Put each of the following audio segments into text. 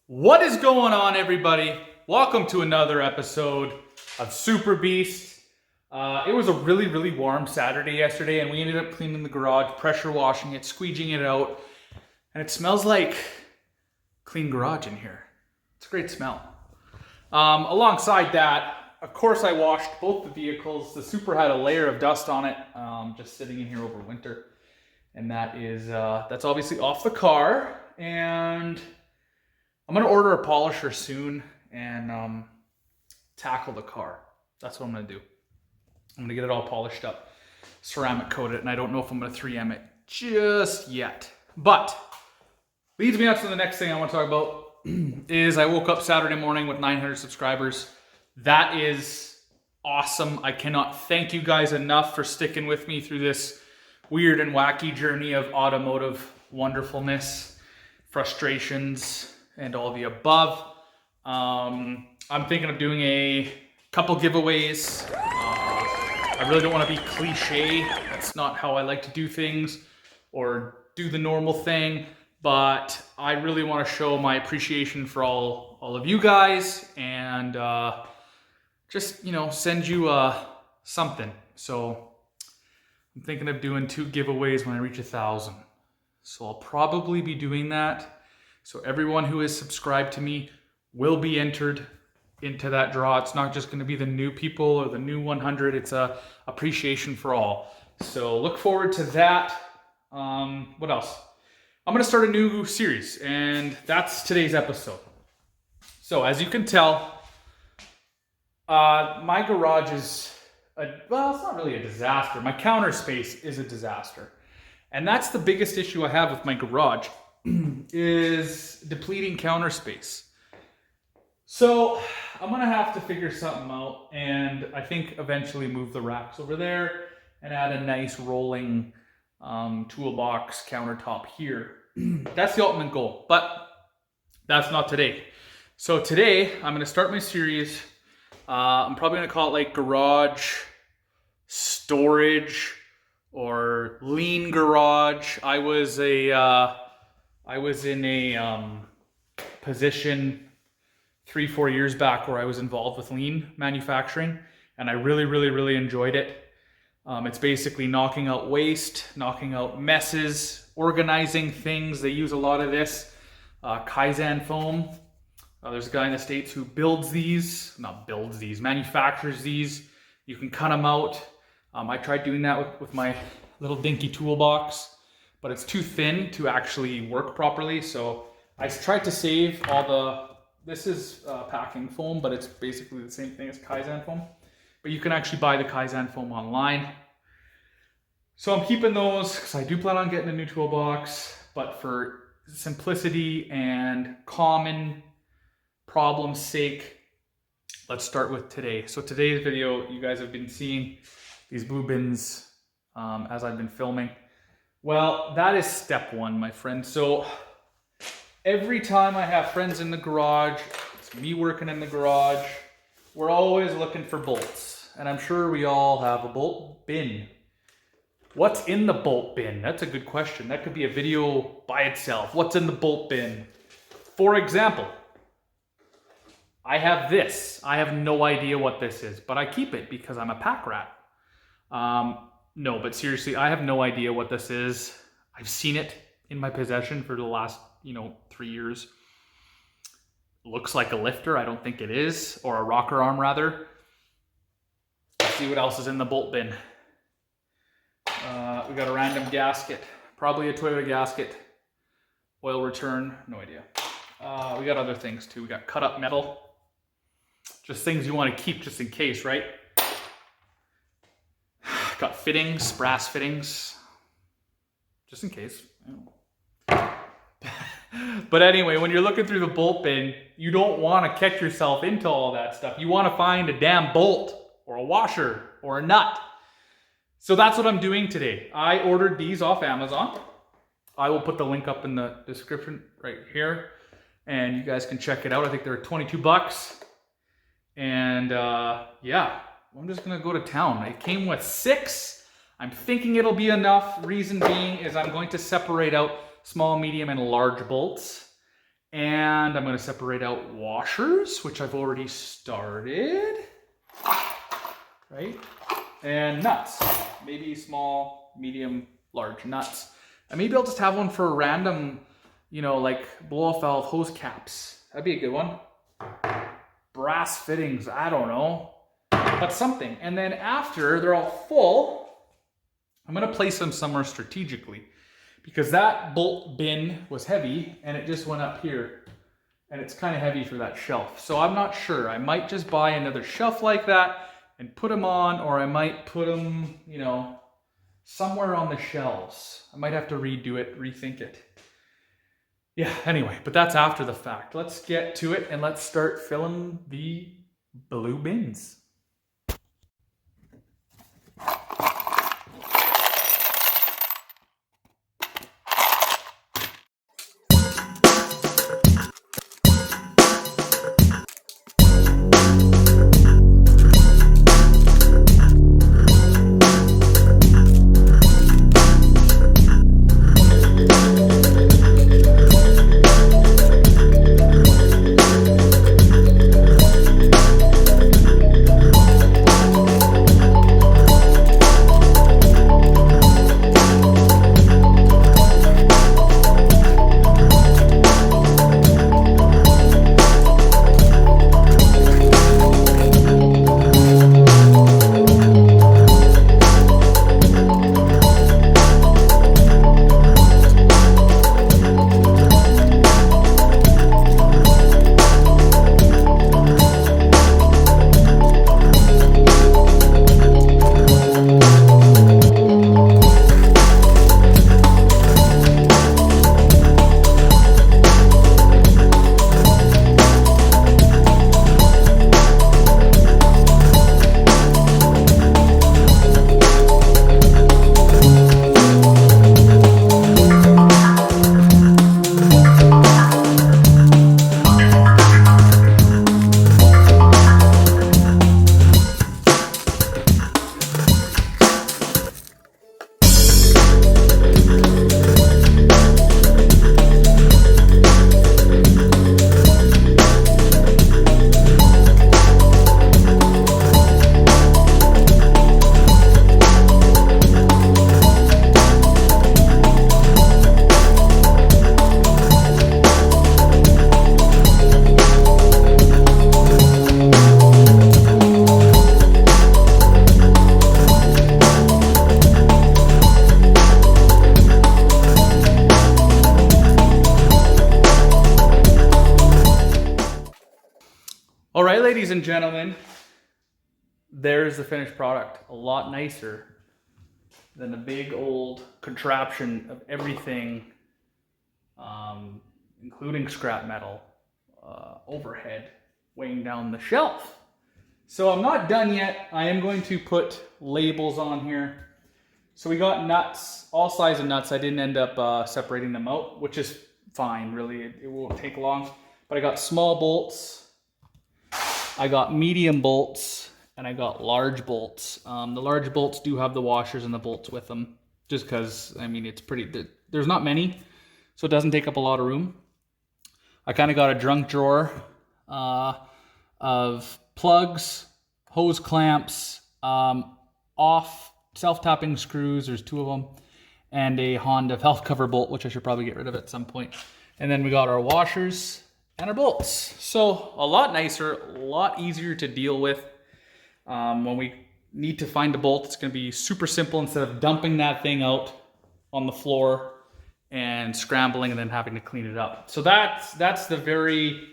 What is going on, everybody? Welcome to another episode of Super Beast. It was a really warm Saturday yesterday, and we ended up cleaning the garage, pressure washing it, squeegeeing it out, and it smells like clean garage in here. It's a great smell. Alongside that, of course, I washed both the vehicles. The Super had a layer of dust on it, just sitting in here over winter, and that's obviously off the car. And I'm gonna order a polisher soon and tackle the car. That's what I'm gonna do. I'm gonna get it all polished up, ceramic coat it, and I don't know if I'm gonna 3M it just yet. But leads me up to the next thing I want to talk about is I woke up Saturday morning with 900 subscribers. That is awesome. I cannot thank you guys enough for sticking with me through this weird and wacky journey of automotive wonderfulness, frustrations, and all the above. I'm thinking of doing a couple giveaways. I really don't want to be cliche. That's not how I like to do things or do the normal thing, but I really want to show my appreciation for all of you guys and just, send you something. So I'm thinking of doing 2 giveaways when I reach 1,000. So I'll probably be doing that. So everyone who is subscribed to me will be entered into that draw. It's not just going to be the new people or the new 100. It's a appreciation for all. So look forward to that. What else? I'm going to start a new series, and that's today's episode. So as you can tell, my garage is, it's not really a disaster. My counter space is a disaster. And that's the biggest issue I have with my garage is depleting counter space. So I'm gonna have to figure something out, and I think eventually move the racks over there and add a nice rolling toolbox countertop here. That's the ultimate goal, but that's not today. So today I'm gonna start my series. I'm probably gonna call it like garage storage or lean garage. I was in a position 3-4 years back where I was involved with lean manufacturing, and I really enjoyed it. It's basically knocking out waste, knocking out messes, organizing things. They use a lot of this Kaizen foam. There's a guy in the States who manufactures these. You can cut them out. I tried doing that with my little dinky toolbox, but it's too thin to actually work properly. So I tried to save this is packing foam, but it's basically the same thing as Kaizen foam. But you can actually buy the Kaizen foam online. So I'm keeping those because I do plan on getting a new toolbox, but for simplicity and common problem's sake, let's start with today. So today's video, you guys have been seeing these blue bins as I've been filming. Well, that is step 1, my friend. So every time I have friends in the garage, it's me working in the garage, we're always looking for bolts. And I'm sure we all have a bolt bin. What's in the bolt bin? That's a good question. That could be a video by itself. What's in the bolt bin? For example, I have this. I have no idea what this is, but I keep it because I'm a pack rat. No, but seriously, I have no idea what this is. I've seen it in my possession for the last, 3 years. Looks like a lifter. I don't think it is, or a rocker arm rather. Let's see what else is in the bolt bin. We got a random gasket, probably a Toyota gasket. Oil return, no idea. We got other things too. We got cut up metal. Just things you want to keep just in case, right? Got fittings, brass fittings, just in case. But anyway, when you're looking through the bolt bin, you don't want to catch yourself into all that stuff. You want to find a damn bolt or a washer or a nut. So that's what I'm doing today. I ordered these off Amazon. I will put the link up in the description right here, and you guys can check it out. I think they're 22 bucks. And yeah. I'm just gonna go to town. It came with 6. I'm thinking it'll be enough. Reason being is I'm going to separate out small, medium, and large bolts. And I'm gonna separate out washers, which I've already started, right? And nuts, maybe small, medium, large nuts. And maybe I'll just have one for a random, you know, like blow-off valve hose caps. That'd be a good one. Brass fittings, I don't know, but something. And then after they're all full, I'm gonna place them somewhere strategically because that bolt bin was heavy and it just went up here and it's kind of heavy for that shelf. So I'm not sure. I might just buy another shelf like that and put them on, or I might put them, you know, somewhere on the shelves. I might have to redo it, rethink it. Yeah, anyway, but that's after the fact. Let's get to it and let's start filling the blue bins. All right, ladies and gentlemen, there's the finished product. A lot nicer than a big old contraption of everything, including scrap metal, overhead, weighing down the shelf. So I'm not done yet. I am going to put labels on here. So we got nuts, all size of nuts. I didn't end up separating them out, which is fine, really. It won't take long. But I got small bolts, I got medium bolts, and I got large bolts. The large bolts do have the washers and the bolts with them, just because, I mean, it's pretty, there's not many, so it doesn't take up a lot of room. I kind of got a junk drawer of plugs, hose clamps, off self-tapping screws, there's 2 of them, and a Honda valve cover bolt, which I should probably get rid of at some point. And then we got our washers and our bolts. So a lot nicer, a lot easier to deal with. When we need to find a bolt, it's gonna be super simple instead of dumping that thing out on the floor and scrambling and then having to clean it up. So that's the very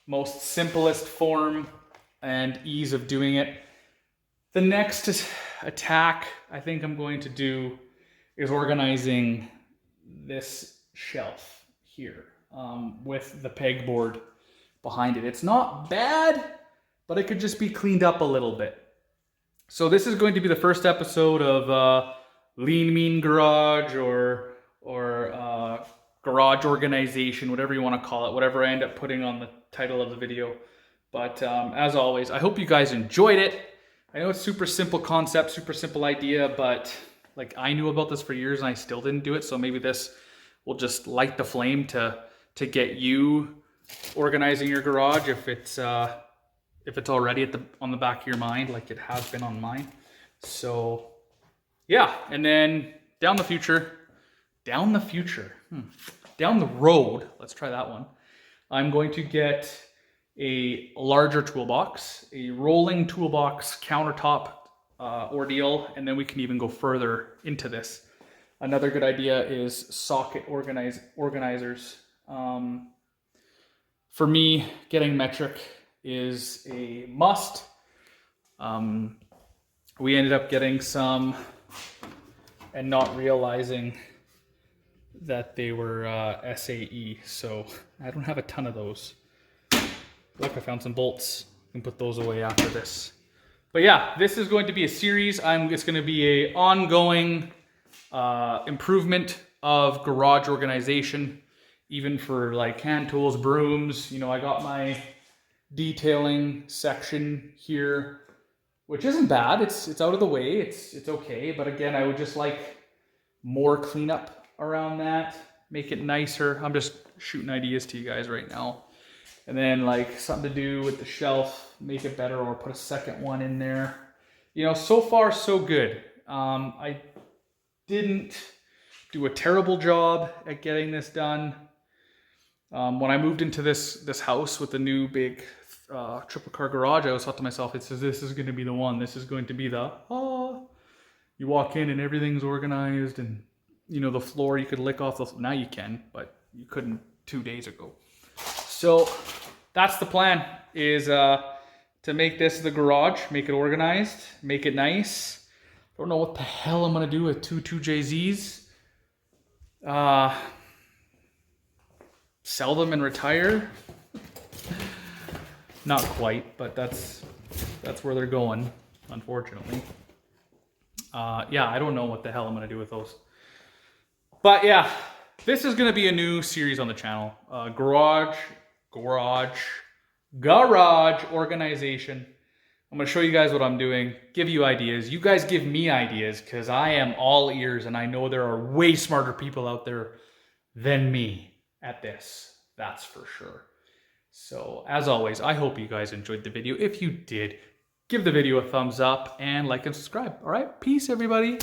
most simplest form and ease of doing it. The next attack I think I'm going to do is organizing this shelf here. With the pegboard behind it. It's not bad, but it could just be cleaned up a little bit. So this is going to be the first episode of Lean Mean Garage or garage organization, whatever you want to call it, whatever I end up putting on the title of the video. But as always, I hope you guys enjoyed it. I know it's super simple concept, super simple idea, but like I knew about this for years and I still didn't do it. So maybe this will just light the flame to to get you organizing your garage if it's already on the back of your mind like it has been on mine. So yeah, and then down the road, let's try that one. I'm going to get a larger toolbox, a rolling toolbox countertop ordeal, and then we can even go further into this. Another good idea is socket organizers. For me, getting metric is a must. We ended up getting some and not realizing that they were SAE, so I don't have a ton of those. Look, I found some bolts. I can put those away after this. But yeah, this is going to be a series. It's going to be an ongoing improvement of garage organization, even for like hand tools, brooms. You know, I got my detailing section here, which isn't bad. It's out of the way. It's okay. But again, I would just like more cleanup around that, make it nicer. I'm just shooting ideas to you guys right now. And then like something to do with the shelf, make it better, or put a second one in there. You know, so far so good. I didn't do a terrible job at getting this done. When I moved into this house with the new big triple car garage, I always thought to myself, this is going to be the one. This is going to be the, you walk in and everything's organized, and you know, the floor you could lick off the, now you can, but you couldn't 2 days ago. So that's the plan, is to make this the garage, make it organized, make it nice. Don't know what the hell I'm gonna do with two 2JZs. Sell them and retire? Not quite, but that's where they're going, unfortunately. Yeah, I don't know what the hell I'm gonna do with those. But yeah, this is gonna be a new series on the channel. Garage organization. I'm gonna show you guys what I'm doing, give you ideas. You guys give me ideas, because I am all ears, and I know there are way smarter people out there than me at this. That's for sure. So as always, I hope you guys enjoyed the video. If you did, give the video a thumbs up and like and subscribe. All right, peace everybody.